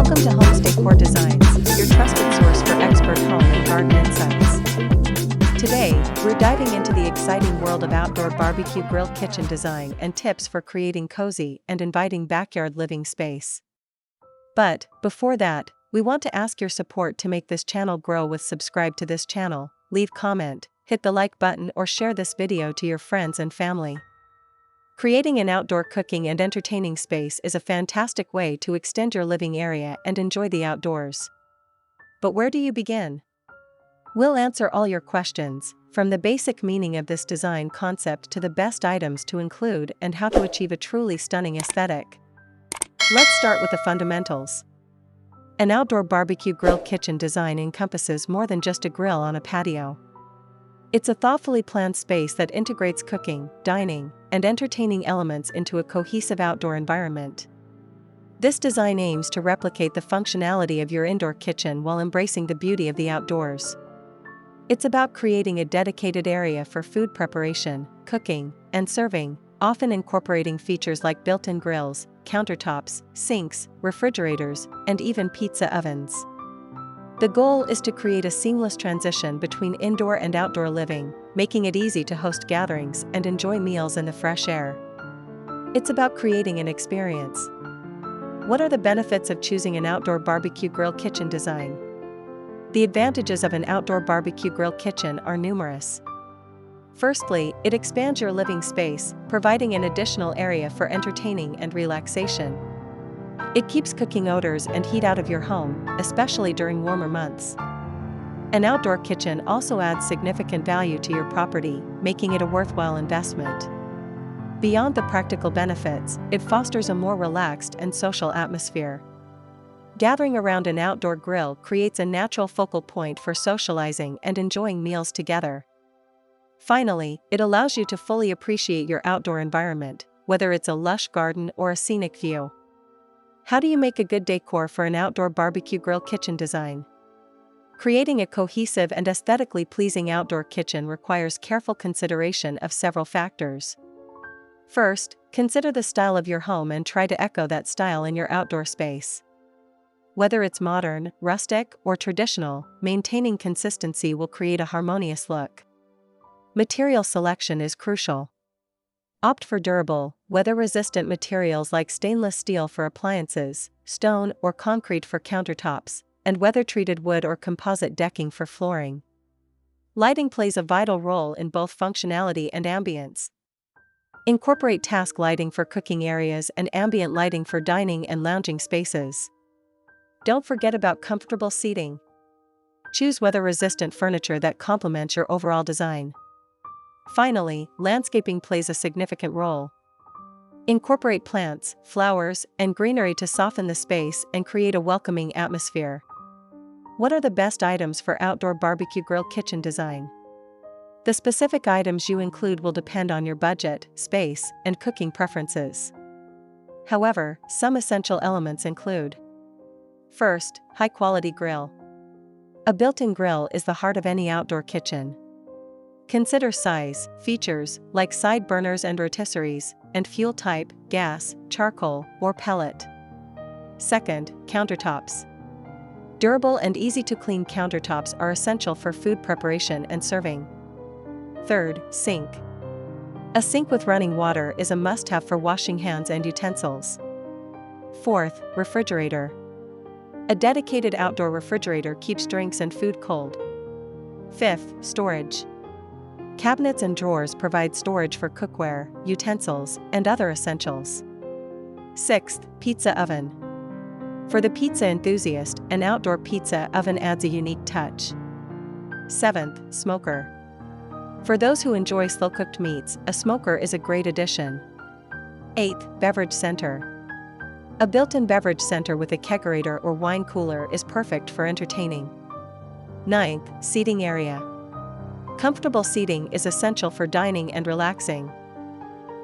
Welcome to Homes Decor Designs, your trusted source for expert home and garden insights. Today, we're diving into the exciting world of outdoor barbecue grill kitchen design and tips for creating cozy and inviting backyard living space. But, before that, we want to ask your support to make this channel grow with subscribe to this channel, leave comment, hit the like button or share this video to your friends and family. Creating an outdoor cooking and entertaining space is a fantastic way to extend your living area and enjoy the outdoors. But where do you begin? We'll answer all your questions, from the basic meaning of this design concept to the best items to include and how to achieve a truly stunning aesthetic. Let's start with the fundamentals. An outdoor barbecue grill kitchen design encompasses more than just a grill on a patio. It's a thoughtfully planned space that integrates cooking, dining, and entertaining elements into a cohesive outdoor environment. This design aims to replicate the functionality of your indoor kitchen while embracing the beauty of the outdoors. It's about creating a dedicated area for food preparation, cooking, and serving, often incorporating features like built-in grills, countertops, sinks, refrigerators, and even pizza ovens. The goal is to create a seamless transition between indoor and outdoor living, making it easy to host gatherings and enjoy meals in the fresh air. It's about creating an experience. What are the benefits of choosing an outdoor barbecue grill kitchen design? The advantages of an outdoor barbecue grill kitchen are numerous. Firstly, it expands your living space, providing an additional area for entertaining and relaxation. It keeps cooking odors and heat out of your home, especially during warmer months. An outdoor kitchen also adds significant value to your property, making it a worthwhile investment. Beyond the practical benefits, it fosters a more relaxed and social atmosphere. Gathering around an outdoor grill creates a natural focal point for socializing and enjoying meals together. Finally, it allows you to fully appreciate your outdoor environment, whether it's a lush garden or a scenic view. How do you make a good decor for an outdoor barbecue grill kitchen design? Creating a cohesive and aesthetically pleasing outdoor kitchen requires careful consideration of several factors. First, consider the style of your home and try to echo that style in your outdoor space. Whether it's modern, rustic, or traditional, maintaining consistency will create a harmonious look. Material selection is crucial. Opt for durable, weather-resistant materials like stainless steel for appliances, stone or concrete for countertops, and weather-treated wood or composite decking for flooring. Lighting plays a vital role in both functionality and ambience. Incorporate task lighting for cooking areas and ambient lighting for dining and lounging spaces. Don't forget about comfortable seating. Choose weather-resistant furniture that complements your overall design. Finally, landscaping plays a significant role. Incorporate plants, flowers, and greenery to soften the space and create a welcoming atmosphere. What are the best items for outdoor barbecue grill kitchen design? The specific items you include will depend on your budget, space, and cooking preferences. However, some essential elements include: first, high-quality grill. A built-in grill is the heart of any outdoor kitchen. Consider size, features, like side burners and rotisseries, and fuel type, gas, charcoal, or pellet. Second, countertops. Durable and easy-to-clean countertops are essential for food preparation and serving. Third, sink. A sink with running water is a must-have for washing hands and utensils. Fourth, refrigerator. A dedicated outdoor refrigerator keeps drinks and food cold. Fifth, storage. Cabinets and drawers provide storage for cookware, utensils, and other essentials. Sixth, pizza oven. For the pizza enthusiast, an outdoor pizza oven adds a unique touch. Seventh, smoker. For those who enjoy slow-cooked meats, a smoker is a great addition. Eighth, beverage center. A built-in beverage center with a kegerator or wine cooler is perfect for entertaining. Ninth, seating area. Comfortable seating is essential for dining and relaxing.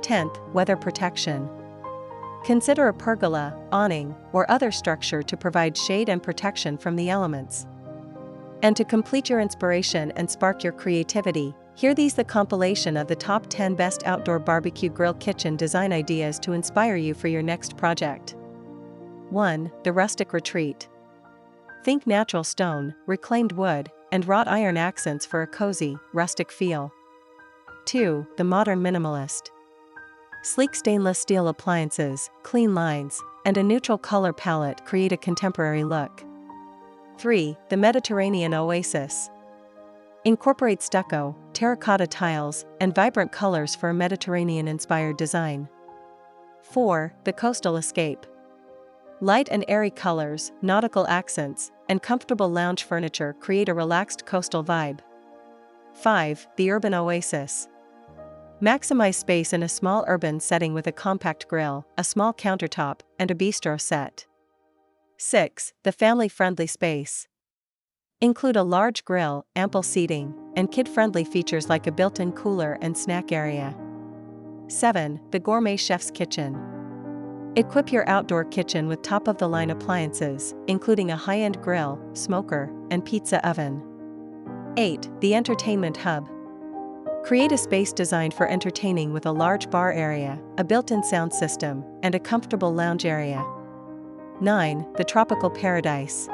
10th, weather protection. Consider a pergola, awning, or other structure to provide shade and protection from the elements. And to complete your inspiration and spark your creativity, hear these: the compilation of the top 10 best outdoor barbecue grill kitchen design ideas to inspire you for your next project. 1. The rustic retreat. Think natural stone, reclaimed wood, and wrought iron accents for a cozy, rustic feel. 2. The modern minimalist. Sleek stainless steel appliances, clean lines, and a neutral color palette create a contemporary look. 3. The Mediterranean oasis. Incorporate stucco, terracotta tiles, and vibrant colors for a Mediterranean-inspired design. 4. The coastal escape. Light and airy colors, nautical accents, and comfortable lounge furniture create a relaxed coastal vibe. 5. The urban oasis. Maximize space in a small urban setting with a compact grill, a small countertop, and a bistro set. 6. The family-friendly space. Include a large grill, ample seating, and kid-friendly features like a built-in cooler and snack area. 7. The gourmet chef's kitchen. Equip your outdoor kitchen with top-of-the-line appliances, including a high-end grill, smoker, and pizza oven. 8. The entertainment hub. Create a space designed for entertaining with a large bar area, a built-in sound system, and a comfortable lounge area. 9. The tropical paradise.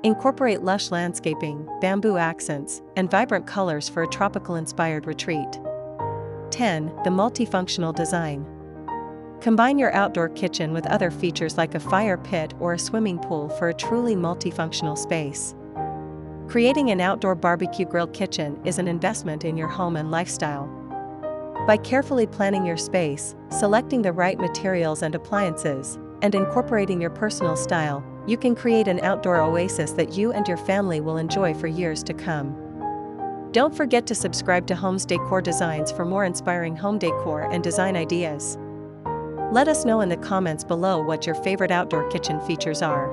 Incorporate lush landscaping, bamboo accents, and vibrant colors for a tropical-inspired retreat. 10. The multifunctional design. Combine your outdoor kitchen with other features like a fire pit or a swimming pool for a truly multifunctional space. Creating an outdoor barbecue grill kitchen is an investment in your home and lifestyle. By carefully planning your space, selecting the right materials and appliances, and incorporating your personal style, you can create an outdoor oasis that you and your family will enjoy for years to come. Don't forget to subscribe to Homes Decor Designs for more inspiring home decor and design ideas. Let us know in the comments below what your favorite outdoor kitchen features are.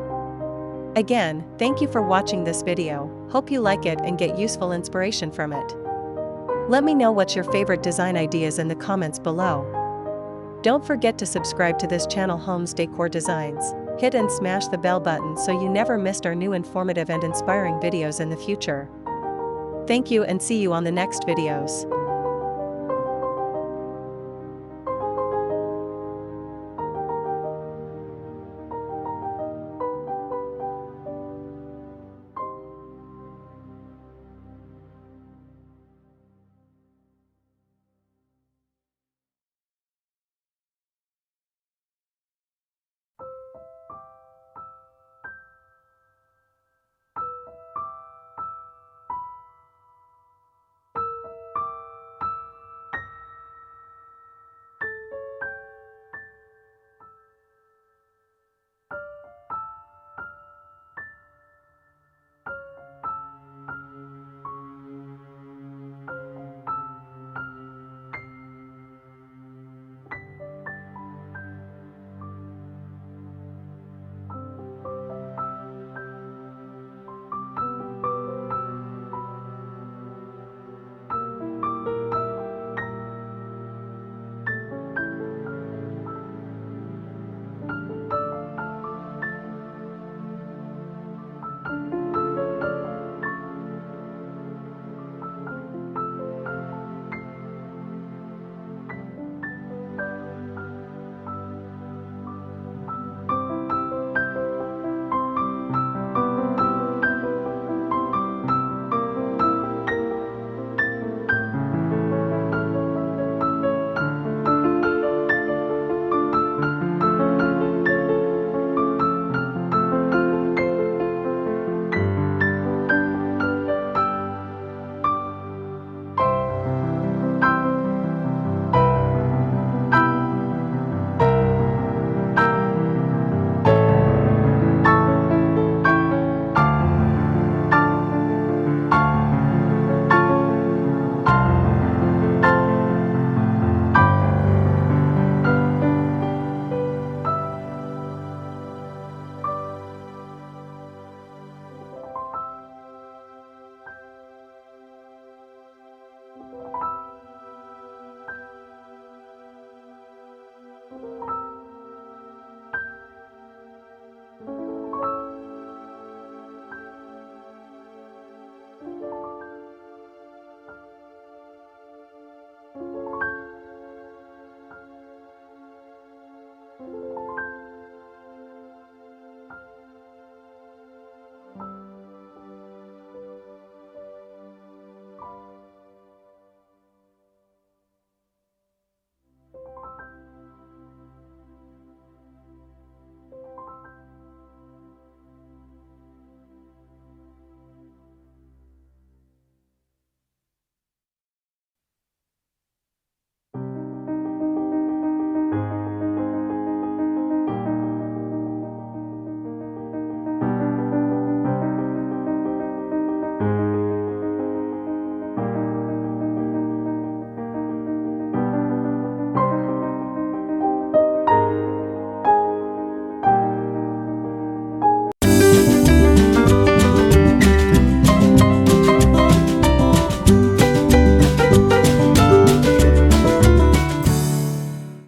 Again, thank you for watching this video, hope you like it and get useful inspiration from it. Let me know what's your favorite design ideas in the comments below. Don't forget to subscribe to this channel Homes Decor Designs, hit and smash the bell button so you never missed our new informative and inspiring videos in the future. Thank you and see you on the next videos.